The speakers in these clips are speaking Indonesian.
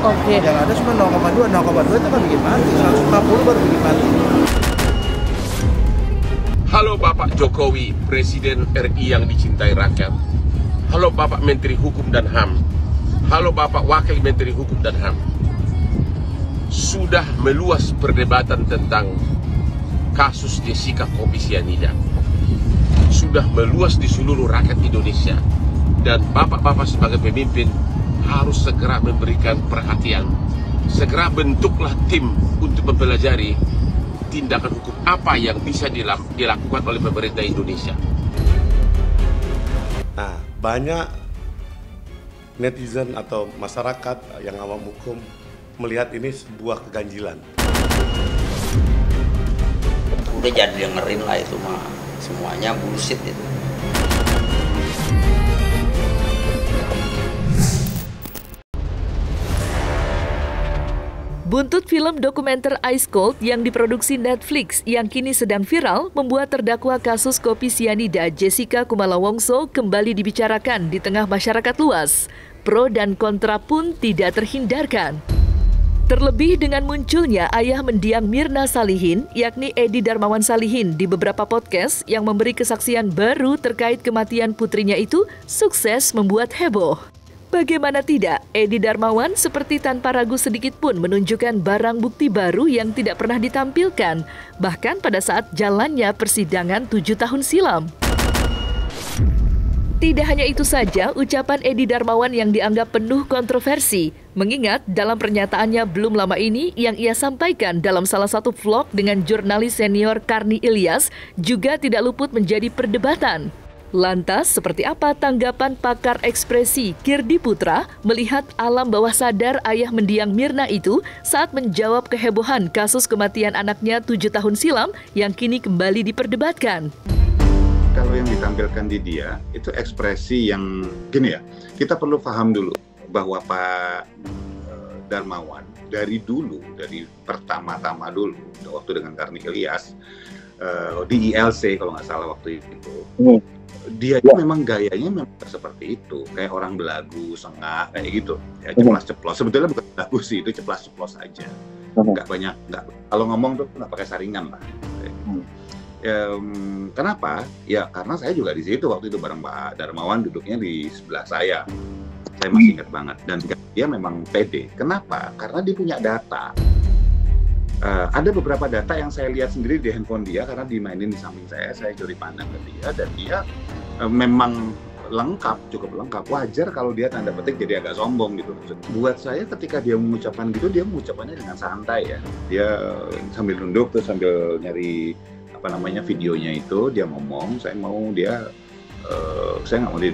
Oke. Yang ada cuma 0,2 itu kan bikin mati, 150 baru bikin mati. Halo Bapak Jokowi, Presiden RI yang dicintai rakyat. Halo Bapak Menteri Hukum dan HAM. Halo Bapak Wakil Menteri Hukum dan HAM. Sudah meluas perdebatan tentang kasus Jessica Kopi Cyanida. Sudah meluas di seluruh rakyat Indonesia. Dan Bapak-Bapak sebagai pemimpin harus segera memberikan perhatian. Segera bentuklah tim untuk mempelajari tindakan hukum apa yang bisa dilakukan oleh pemerintah Indonesia. Nah, banyak netizen atau masyarakat yang awam hukum melihat ini sebuah keganjilan. Udah jangan dengerin lah itu mah, semuanya bullshit itu. Buntut film dokumenter Ice Cold yang diproduksi Netflix yang kini sedang viral membuat terdakwa kasus kopi cyanida Jessica Kumala Wongso kembali dibicarakan di tengah masyarakat luas. Pro dan kontra pun tidak terhindarkan. Terlebih dengan munculnya ayah mendiang Mirna Salihin, yakni Edi Darmawan Salihin, di beberapa podcast yang memberi kesaksian baru terkait kematian putrinya itu sukses membuat heboh. Bagaimana tidak, Edi Darmawan seperti tanpa ragu sedikit pun menunjukkan barang bukti baru yang tidak pernah ditampilkan, bahkan pada saat jalannya persidangan 7 tahun silam. Tidak hanya itu saja, ucapan Edi Darmawan yang dianggap penuh kontroversi, mengingat dalam pernyataannya belum lama ini yang ia sampaikan dalam salah satu vlog dengan jurnalis senior Karni Ilyas juga tidak luput menjadi perdebatan. Lantas, seperti apa tanggapan pakar ekspresi Kirdi Putra melihat alam bawah sadar ayah mendiang Mirna itu saat menjawab kehebohan kasus kematian anaknya 7 tahun silam yang kini kembali diperdebatkan? Kalau yang ditampilkan di dia, itu ekspresi yang gini ya, kita perlu paham dulu bahwa Pak Darmawan dari dulu, dari pertama-tama dulu, waktu dengan Karni Ilyas, di ILC kalau nggak salah waktu itu, dia itu memang gayanya memang seperti itu, kayak orang belagu, sengak, kayak gitu, ya ceplas-ceplos. Sebetulnya bukan belagu sih, itu ceplas-ceplos aja, nggak banyak, nggak. Kalau ngomong tuh nggak pakai saringan lah. Kenapa? Ya karena saya juga di situ waktu itu bareng Pak Darmawan, duduknya di sebelah saya masih ingat banget. Dan dia memang pede. Kenapa? Karena dia punya data. Ada beberapa data yang saya lihat sendiri di handphone dia karena dimainin di samping saya curi pandang ke dia, dan dia memang lengkap, cukup lengkap. Wajar kalau dia tanda petik jadi agak sombong gitu. Buat saya ketika dia mengucapkan gitu, dia mengucapkannya dengan santai ya. Dia sambil nunduk terus sambil nyari videonya itu, dia ngomong, saya nggak mau dia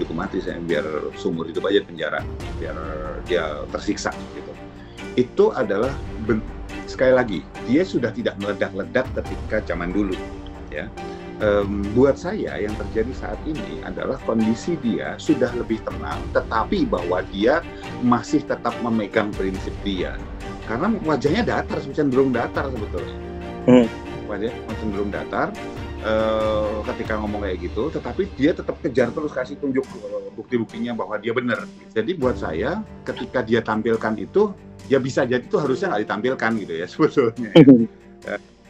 dihukum mati, saya biar seumur hidup aja di penjara, biar dia tersiksa gitu. Itu adalah sekali lagi, dia sudah tidak meledak-ledak ketika zaman dulu ya. Buat saya yang terjadi saat ini adalah kondisi dia sudah lebih tenang, tetapi bahwa dia masih tetap memegang prinsip dia, karena wajahnya datar, cenderung datar sebetulnya. Wajahnya cenderung datar ketika ngomong kayak gitu, tetapi dia tetap kejar terus, kasih tunjuk bukti-buktinya bahwa dia benar. Jadi buat saya ketika dia tampilkan itu, ya bisa jadi itu harusnya nggak ditampilkan gitu ya sebetulnya.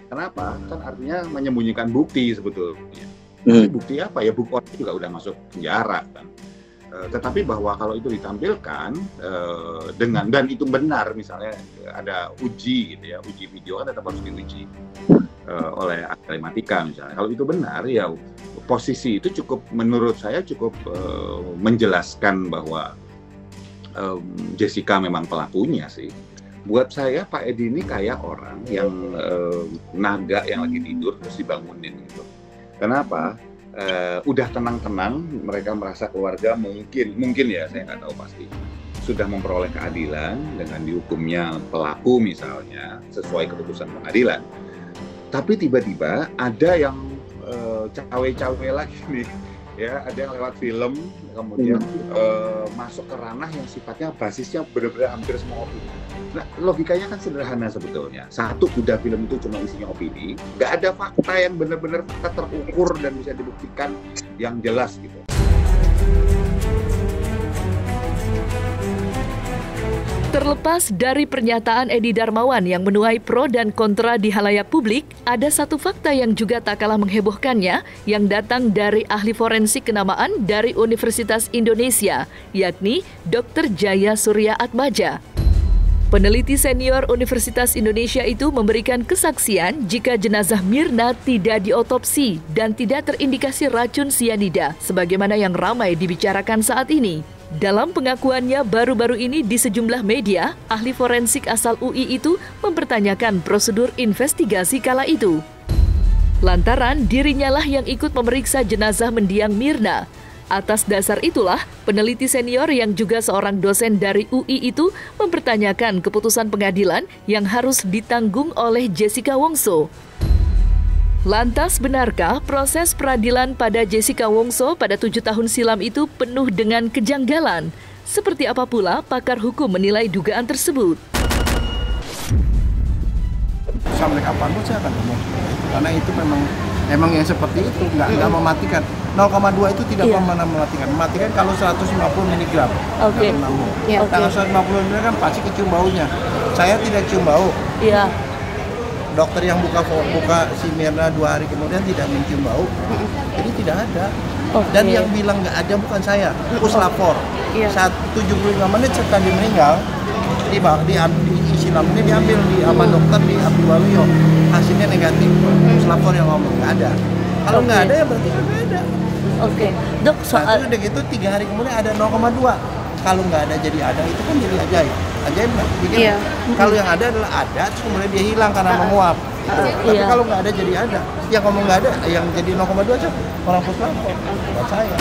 Kenapa? Kan artinya menyembunyikan bukti sebetulnya. Bukti apa ya? Bukti orang juga udah masuk penjara kan. Tetapi bahwa kalau itu ditampilkan dan itu benar, misalnya ada uji gitu ya, uji video kan tetap harus diuji oleh telematika misalnya. Kalau itu benar ya posisi itu cukup, menurut saya cukup menjelaskan bahwa Jessica memang pelakunya sih. Buat saya Pak Edi ini kayak orang yang naga yang lagi tidur terus dibangunin gitu. Kenapa? Udah tenang-tenang, mereka merasa keluarga mungkin ya, saya nggak tahu pasti, sudah memperoleh keadilan dengan dihukumnya pelaku misalnya sesuai keputusan pengadilan. Tapi tiba-tiba ada yang cawe-cawe lagi nih, ya, ada yang lewat film kemudian masuk ke ranah yang sifatnya basisnya benar-benar hampir semua opini. Nah, logikanya kan sederhana sebetulnya. Satu, udah film itu cuma isinya opini, nggak ada fakta yang benar-benar fakta terukur dan bisa dibuktikan yang jelas gitu. Terlepas dari pernyataan Edi Darmawan yang menuai pro dan kontra di halayak publik, ada satu fakta yang juga tak kalah menghebohkannya yang datang dari ahli forensik kenamaan dari Universitas Indonesia, yakni Dr. Jaya Surya Atmaja. Peneliti senior Universitas Indonesia itu memberikan kesaksian jika jenazah Mirna tidak diotopsi dan tidak terindikasi racun sianida, sebagaimana yang ramai dibicarakan saat ini. Dalam pengakuannya baru-baru ini di sejumlah media, ahli forensik asal UI itu mempertanyakan prosedur investigasi kala itu. Lantaran dirinya lah yang ikut memeriksa jenazah mendiang Mirna. Atas dasar itulah, peneliti senior yang juga seorang dosen dari UI itu mempertanyakan keputusan pengadilan yang harus ditanggung oleh Jessica Wongso. Lantas benarkah proses peradilan pada Jessica Wongso pada 7 tahun silam itu penuh dengan kejanggalan? Seperti apa pula pakar hukum menilai dugaan tersebut? Sampai kapanpun saya akan ngomong. Karena itu memang yang seperti itu, nggak mematikan. 0,2 itu tidak pernah mematikan. Mematikan kalau 150 mg dalam lambung. Kalau 150 mg kan pasti kecium baunya. Saya tidak cium bau. Iya. Dokter yang buka si Mirna 2 hari kemudian tidak mencium bau, jadi tidak ada. Dan yang bilang nggak ada bukan saya, puslapor. Saat 75 menit setelah dia meninggal, di isi lambungnya diambil sama dokter di Abdul Waluyo, hasilnya negatif. Puslapor yang ngomong nggak ada. Kalau nggak ada ya berarti nggak ada. Dok, soal udah gitu 3 hari kemudian ada 0,2. Kalau nggak ada jadi ada, itu kan jadi ajaib. Ajaib nggak? Kalau yang ada adalah ada, terus kemudian dia hilang karena menguap. Tapi kalau nggak ada jadi ada. Yang ngomong nggak ada, yang jadi 0,2 aja orang puslapor. Buat saya.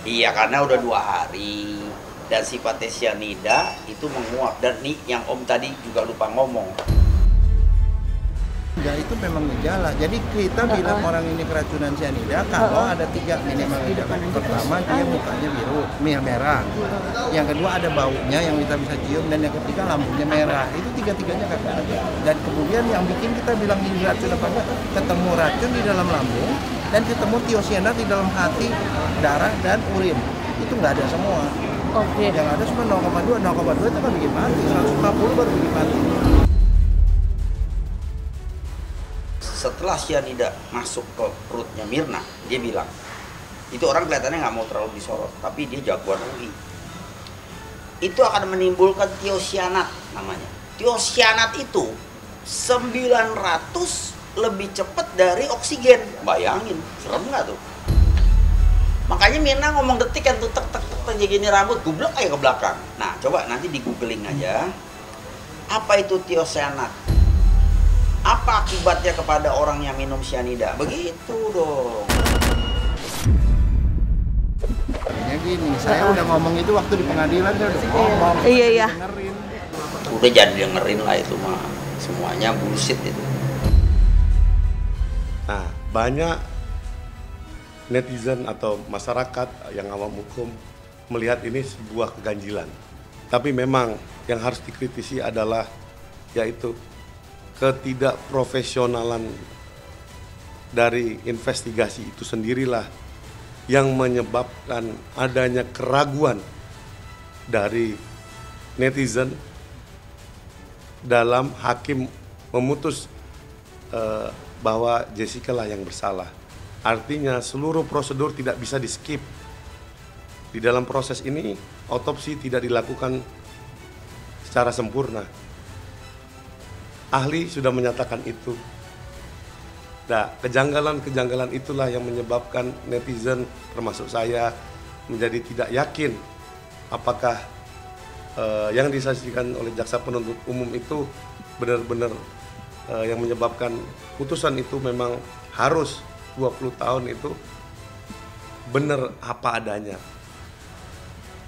Iya, karena udah 2 hari dan sifatnya sianida itu menguap. Dan nih yang Om tadi juga lupa ngomong. Ya itu memang gejala. Jadi kita bilang orang ini keracunan sianida kalau ada 3 minimal gejala. Pertama dia mukanya biru, merah. Yang kedua ada baunya yang kita bisa cium, dan yang ketiga lambungnya merah. Itu 3-tiganya kagak ada. Dan kemudian yang bikin kita bilang ini racun apa enggak, ketemu racun di dalam lambung dan ketemu tiosianat di dalam hati, darah dan urin. Itu nggak ada semua. Yang ada cuma 0,2 itu kan bikin mati. 150 baru bikin mati. Setelah sianida masuk ke perutnya Mirna, dia bilang, itu orang kelihatannya nggak mau terlalu disorot, tapi dia jagoan UI. Itu akan menimbulkan tiosianat namanya. Tiosianat itu 900 lebih cepat dari oksigen. Bayangin, serem nggak tuh? Makanya Mirna ngomong detik kan tuh tek gini rambut gublek aja ke belakang. Nah, coba nanti di googling aja. Apa itu tiosianat? Apa akibatnya kepada orang yang minum sianida? Begitu dong. Ya gini, saya udah ngomong itu waktu di pengadilan, saya udah ngomong. Iya. Udah jangan dengerin lah itu mah. Semuanya bullshit itu. Nah, banyak netizen atau masyarakat yang awam hukum melihat ini sebuah keganjilan. Tapi memang yang harus dikritisi adalah yaitu ketidakprofesionalan dari investigasi itu sendirilah yang menyebabkan adanya keraguan dari netizen dalam hakim memutus bahwa Jessica lah yang bersalah. Artinya seluruh prosedur tidak bisa di-skip. Di dalam proses ini otopsi tidak dilakukan secara sempurna. Ahli sudah menyatakan itu. Nah, kejanggalan-kejanggalan itulah yang menyebabkan netizen termasuk saya menjadi tidak yakin apakah yang disaksikan oleh jaksa penuntut umum itu benar-benar yang menyebabkan putusan itu memang harus 20 tahun itu benar apa adanya.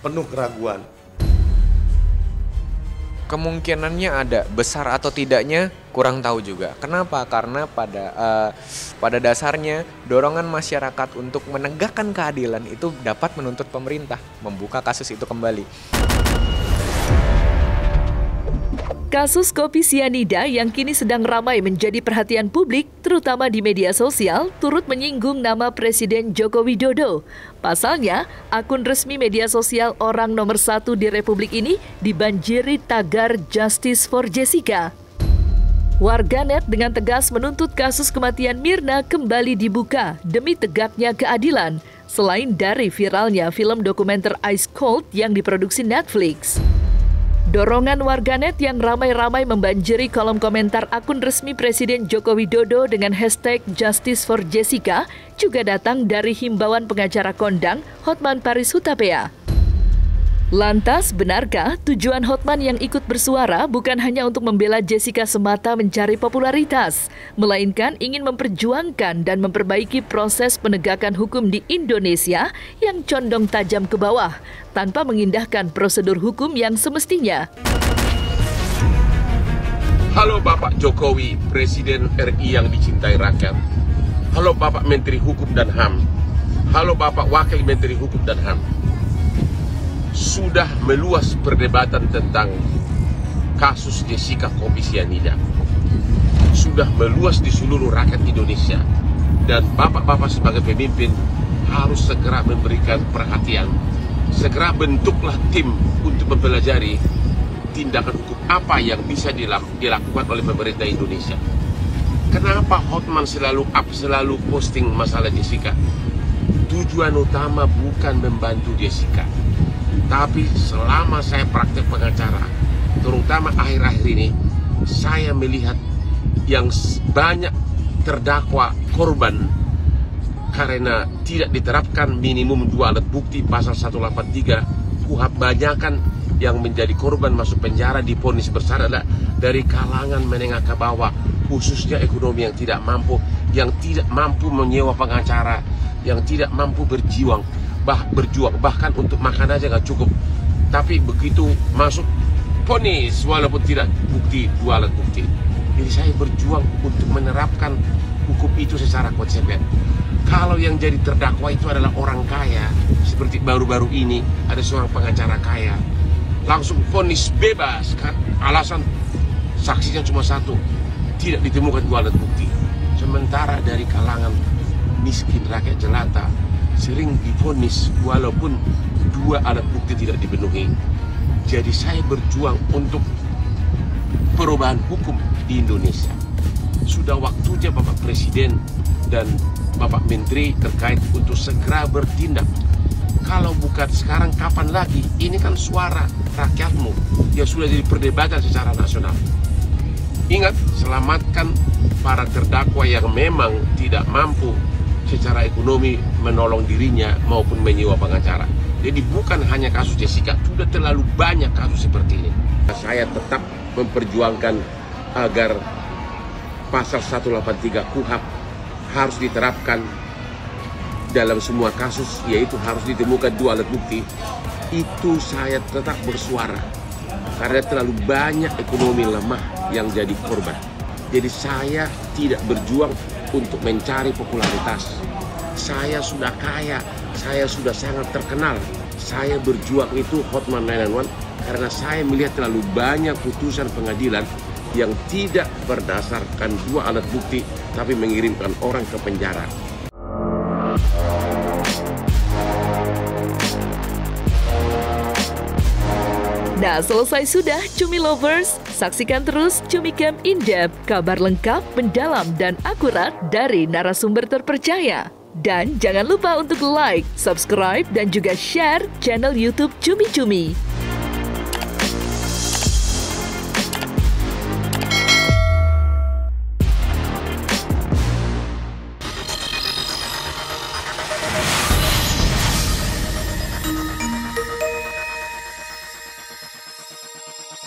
Penuh keraguan. Kemungkinannya ada, besar atau tidaknya kurang tahu juga. Kenapa? Karena pada dasarnya dorongan masyarakat untuk menegakkan keadilan itu dapat menuntut pemerintah membuka kasus itu kembali. Kasus kopi sianida yang kini sedang ramai menjadi perhatian publik, terutama di media sosial, turut menyinggung nama Presiden Joko Widodo. Pasalnya, akun resmi media sosial orang nomor 1 di Republik ini dibanjiri tagar Justice for Jessica. Warganet dengan tegas menuntut kasus kematian Mirna kembali dibuka demi tegaknya keadilan, selain dari viralnya film dokumenter Ice Cold yang diproduksi Netflix. Dorongan warganet yang ramai-ramai membanjiri kolom komentar akun resmi Presiden Joko Widodo dengan hashtag Justice for Jessica juga datang dari himbauan pengacara kondang Hotman Paris Hutapea. Lantas, benarkah tujuan Hotman yang ikut bersuara bukan hanya untuk membela Jessica semata mencari popularitas, melainkan ingin memperjuangkan dan memperbaiki proses penegakan hukum di Indonesia yang condong tajam ke bawah, tanpa mengindahkan prosedur hukum yang semestinya? Halo Bapak Jokowi, Presiden RI yang dicintai rakyat. Halo Bapak Menteri Hukum dan HAM. Halo Bapak Wakil Menteri Hukum dan HAM. Sudah meluas perdebatan tentang kasus Jessica kopi sianida. Sudah meluas di seluruh rakyat Indonesia. Dan bapak-bapak sebagai pemimpin harus segera memberikan perhatian. Segera bentuklah tim untuk mempelajari tindakan hukum apa yang bisa dilakukan oleh pemerintah Indonesia. Kenapa Hotman selalu posting masalah Jessica? Tujuan utama bukan membantu Jessica. Tapi selama saya praktek pengacara, terutama akhir-akhir ini, saya melihat yang banyak terdakwa korban karena tidak diterapkan minimum 2 alat bukti pasal 183 KUHP. Banyakan yang menjadi korban masuk penjara divonis bersalah dari kalangan menengah ke bawah, khususnya ekonomi yang tidak mampu menyewa pengacara, yang tidak mampu berjuang, bahkan untuk makan aja nggak cukup. Tapi begitu masuk vonis walaupun tidak bukti 2 alat bukti. Jadi saya berjuang untuk menerapkan hukum itu secara konsekuen. Kalau yang jadi terdakwa itu adalah orang kaya, seperti baru-baru ini ada seorang pengacara kaya, langsung vonis bebas kan, alasan saksinya cuma 1, tidak ditemukan 2 alat bukti. Sementara dari kalangan miskin, rakyat jelata, sering divonis walaupun 2 alat bukti tidak dipenuhi. Jadi saya berjuang untuk perubahan hukum di Indonesia. Sudah waktunya Bapak Presiden dan Bapak Menteri terkait untuk segera bertindak. Kalau bukan sekarang, kapan lagi? Ini kan suara rakyatmu yang sudah jadi perdebatan secara nasional. Ingat, selamatkan para terdakwa yang memang tidak mampu secara ekonomi menolong dirinya maupun menyewa pengacara. Jadi bukan hanya kasus Jessica, sudah terlalu banyak kasus seperti ini. Saya tetap memperjuangkan agar pasal 183 KUHP harus diterapkan dalam semua kasus, yaitu harus ditemukan 2 alat bukti. Itu saya tetap bersuara karena terlalu banyak ekonomi lemah yang jadi korban. Jadi saya tidak berjuang untuk mencari popularitas. Saya sudah kaya, saya sudah sangat terkenal. Saya berjuang itu Hotman 911 karena saya melihat terlalu banyak putusan pengadilan yang tidak berdasarkan 2 alat bukti, tapi mengirimkan orang ke penjara. Nah, selesai sudah Cumi Lovers. Saksikan terus Cumi Camp In-Depth, kabar lengkap, mendalam, dan akurat dari narasumber terpercaya. Dan jangan lupa untuk like, subscribe, dan juga share channel YouTube Cumi Cumi.